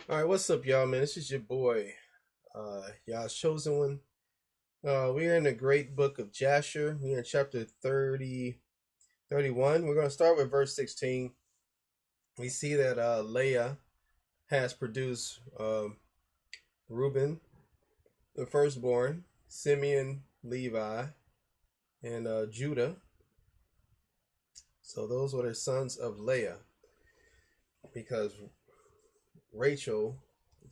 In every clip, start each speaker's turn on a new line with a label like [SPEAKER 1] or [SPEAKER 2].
[SPEAKER 1] All right, what's up, y'all, man? This is your boy, y'all's chosen one. We're in the great book of Jasher. We're in chapter 30, 31. We're going to start with verse 16. We see that Leah has produced Reuben, the firstborn, Simeon, Levi, and Judah. So those were the sons of Leah, because Rachel,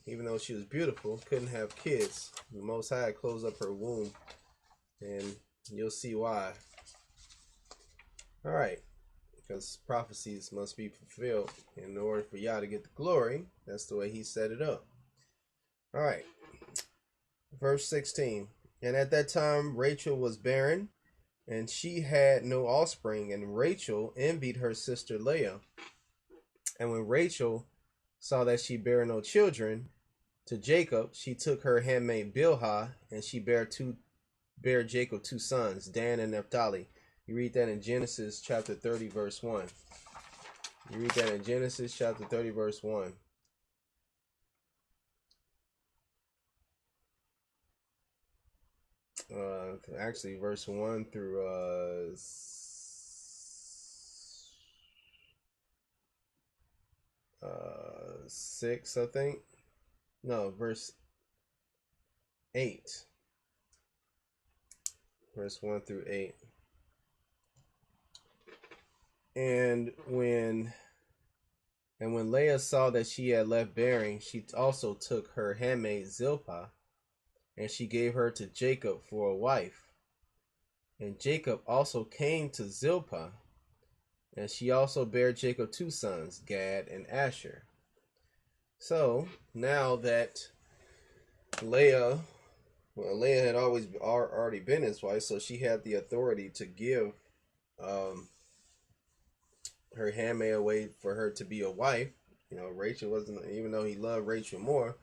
[SPEAKER 1] even though she was beautiful, couldn't have kids. The Most High closed up her womb, and you'll see why. All right, because prophecies must be fulfilled in order for Yah to get the glory. That's the way he set it up. All right, verse 16. And at that time Rachel was barren, and she had no offspring, and Rachel envied her sister Leah. And when Rachel saw that she bare no children to Jacob, she took her handmaid Bilhah, and she bare Jacob two sons, Dan and Naphtali. You read that in Genesis chapter 30, verse 1. You read that in Genesis chapter 30, verse 1. Actually, verse 1 through 6, I think. No, verse 8. Verse 1 through 8. And when Leah saw that she had left bearing, she also took her handmaid Zilpah, and she gave her to Jacob for a wife. And Jacob also came to Zilpah, and she also bare Jacob two sons, Gad and Asher. So now that Leah had already been his wife, so she had the authority to give her handmaid away for her to be a wife. You know, Rachel wasn't, even though he loved Rachel more,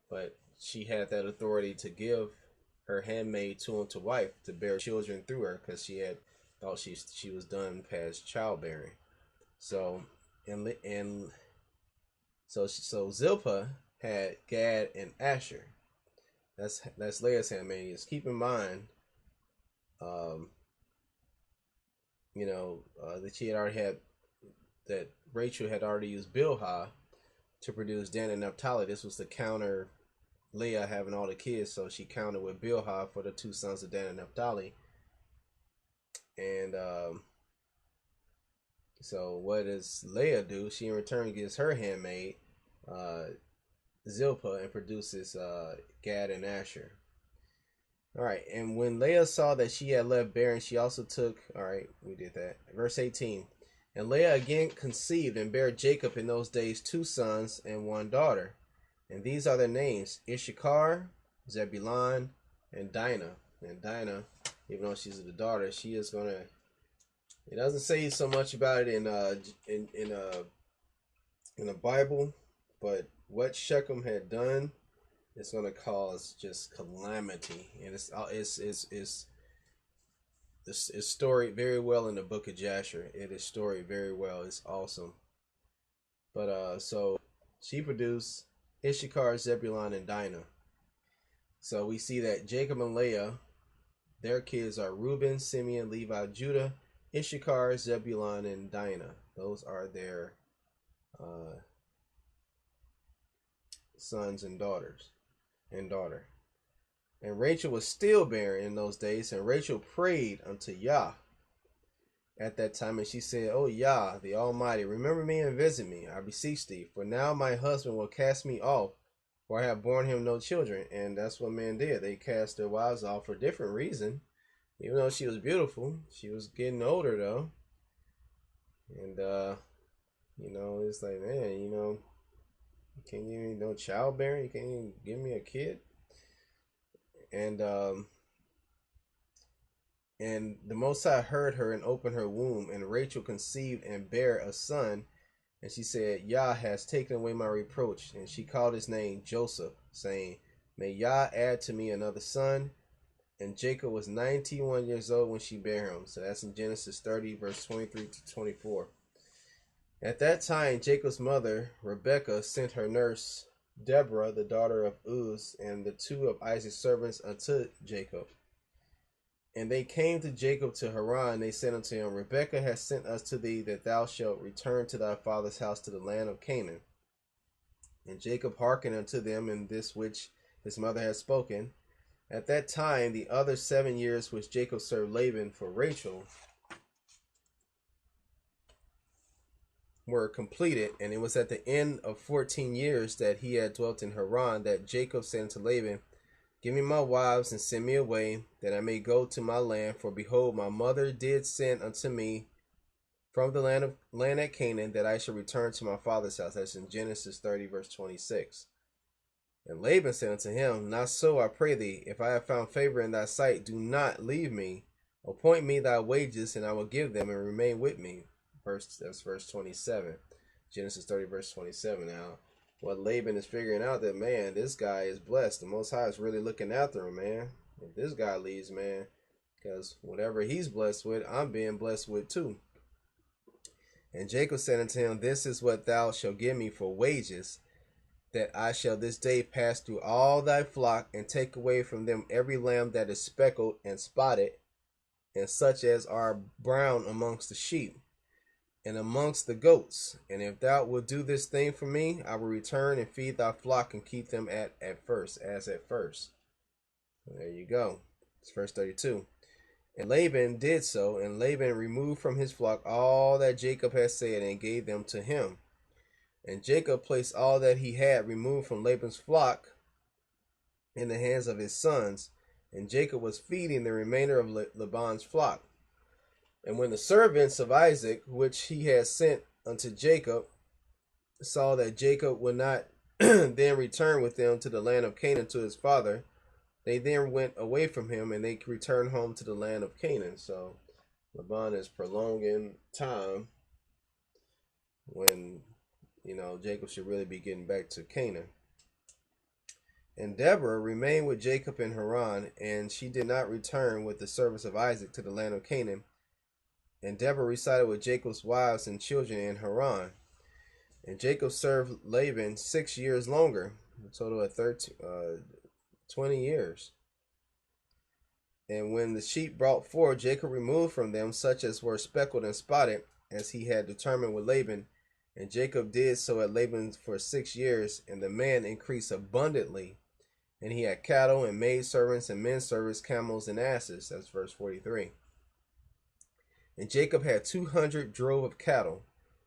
[SPEAKER 1] but she had that authority to give her handmaid to him to wife, to bear children through her, because she had thought she was done past childbearing. So so Zilpah had Gad and Asher. That's Leah's handmaid. Just keep in mind, that she had already had that Rachel had already used Bilhah to produce Dan and Naphtali. This was to counter Leah having all the kids, so she countered with Bilhah for the two sons of Dan and Naphtali. And so what does Leah do? She in return gives her handmaid Zilpah and produces Gad and Asher. All right, and when Leah saw that she had left bearing, she also took. All right, we did that. Verse 18. And Leah again conceived and bare Jacob in those days two sons and one daughter. And these are their names: Issachar, Zebulun, and Dinah. And Dinah, even though she's the daughter, she is gonna. It doesn't say so much about it in the Bible, but what Shechem had done is gonna cause just calamity, and it's storied very well in the book of Jasher. It is storied very well. It's awesome. But so she produced Issachar, Zebulun, and Dinah. So we see that Jacob and Leah, their kids are Reuben, Simeon, Levi, Judah, Issachar, Zebulun, and Dinah. Those are their sons and daughters and daughter. And Rachel was still barren in those days, and Rachel prayed unto Yah at that time, and she said, O Yah, the Almighty, remember me and visit me, I beseech thee, for now my husband will cast me off, for I have borne him no children. And that's what men did. They cast their wives off for a different reason. Even though she was beautiful, she was getting older though. And it's like, man, you can't give me no childbearing, you can't even give me a kid. And the Most High heard her and opened her womb, and Rachel conceived and bare a son. And she said, Yah has taken away my reproach. And she called his name Joseph, saying, May Yah add to me another son. And Jacob was 91 years old when she bare him. So that's in Genesis 30, verse 23 to 24. At that time, Jacob's mother, Rebekah, sent her nurse Deborah, the daughter of Uz, and the two of Isaac's servants unto Jacob. And they came to Jacob to Haran. They said unto him, Rebekah has sent us to thee, that thou shalt return to thy father's house to the land of Canaan. And Jacob hearkened unto them in this which his mother had spoken. At that time, the other 7 years which Jacob served Laban for Rachel were completed, and it was at the end of 14 years that he had dwelt in Haran that Jacob said unto Laban, Give me my wives and send me away, that I may go to my land. For behold, my mother did send unto me from the land at Canaan, that I should return to my father's house. That's in Genesis 30, verse 26. And Laban said unto him, Not so, I pray thee. If I have found favor in thy sight, do not leave me. Appoint me thy wages, and I will give them, and remain with me. That's verse 27. Genesis 30, verse 27. Now, what Laban is figuring out that, man, this guy is blessed. The Most High is really looking after him, man. If this guy leaves, man, because whatever he's blessed with, I'm being blessed with too. And Jacob said unto him, This is what thou shalt give me for wages, that I shall this day pass through all thy flock, and take away from them every lamb that is speckled and spotted, and such as are brown amongst the sheep, and amongst the goats. And if thou wilt do this thing for me, I will return and feed thy flock, and keep them as at first. There you go. It's verse 32. And Laban did so, and Laban removed from his flock all that Jacob had said, and gave them to him. And Jacob placed all that he had removed from Laban's flock in the hands of his sons, and Jacob was feeding the remainder of Laban's flock. And when the servants of Isaac, which he had sent unto Jacob, saw that Jacob would not then return with them to the land of Canaan to his father, they then went away from him, and they returned home to the land of Canaan. So Laban is prolonging time when, Jacob should really be getting back to Canaan. And Deborah remained with Jacob in Haran, and she did not return with the servants of Isaac to the land of Canaan. And Deborah resided with Jacob's wives and children in Haran. And Jacob served Laban 6 years longer, a total of 20 years. And when the sheep brought forth, Jacob removed from them such as were speckled and spotted, as he had determined with Laban. And Jacob did so at Laban for 6 years, and the man increased abundantly. And he had cattle and maidservants and men servants, camels and asses. That's verse 43. And Jacob had 200 drove of cattle,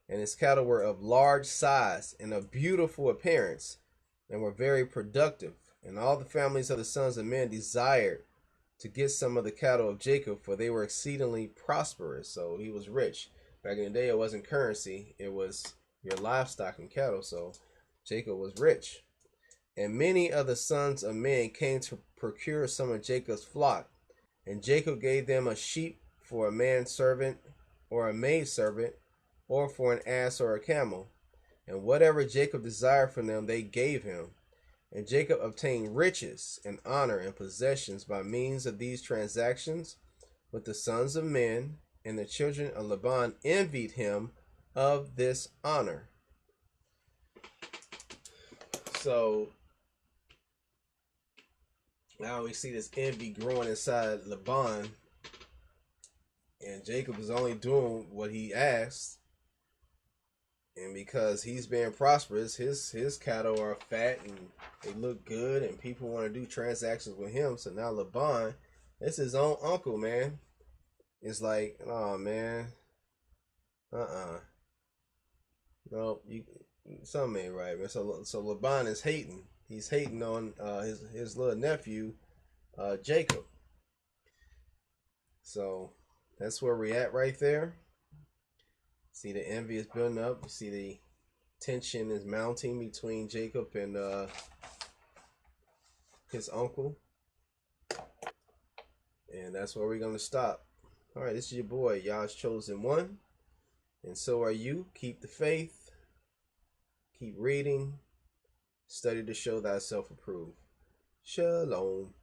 [SPEAKER 1] and his cattle were of large size and of beautiful appearance, and were very productive. And all the families of the sons of men desired to get some of the cattle of Jacob, for they were exceedingly prosperous. So he was rich. Back in the day, it wasn't currency, it was your livestock and cattle. So Jacob was rich. And many of the sons of men came to procure some of Jacob's flock. And Jacob gave them a sheep for a manservant or a maidservant, or for an ass or a camel. And whatever Jacob desired from them, they gave him. And Jacob obtained riches and honor and possessions by means of these transactions. But the sons of men and the children of Laban envied him of this honor. So now we see this envy growing inside Laban, and Jacob is only doing what he asked. And because he's being prosperous, his cattle are fat and they look good, and people want to do transactions with him. So now Laban, it's his own uncle, man. It's like, oh man, no, something ain't right, man. So Laban is hating. He's hating on his little nephew, Jacob. So that's where we're at right there. See, the envy is building up. You see the tension is mounting between Jacob and his uncle. And that's where we're going to stop. All right, this is your boy, Yah's Chosen One. And so are you. Keep the faith. Keep reading. Study to show thyself approved. Shalom.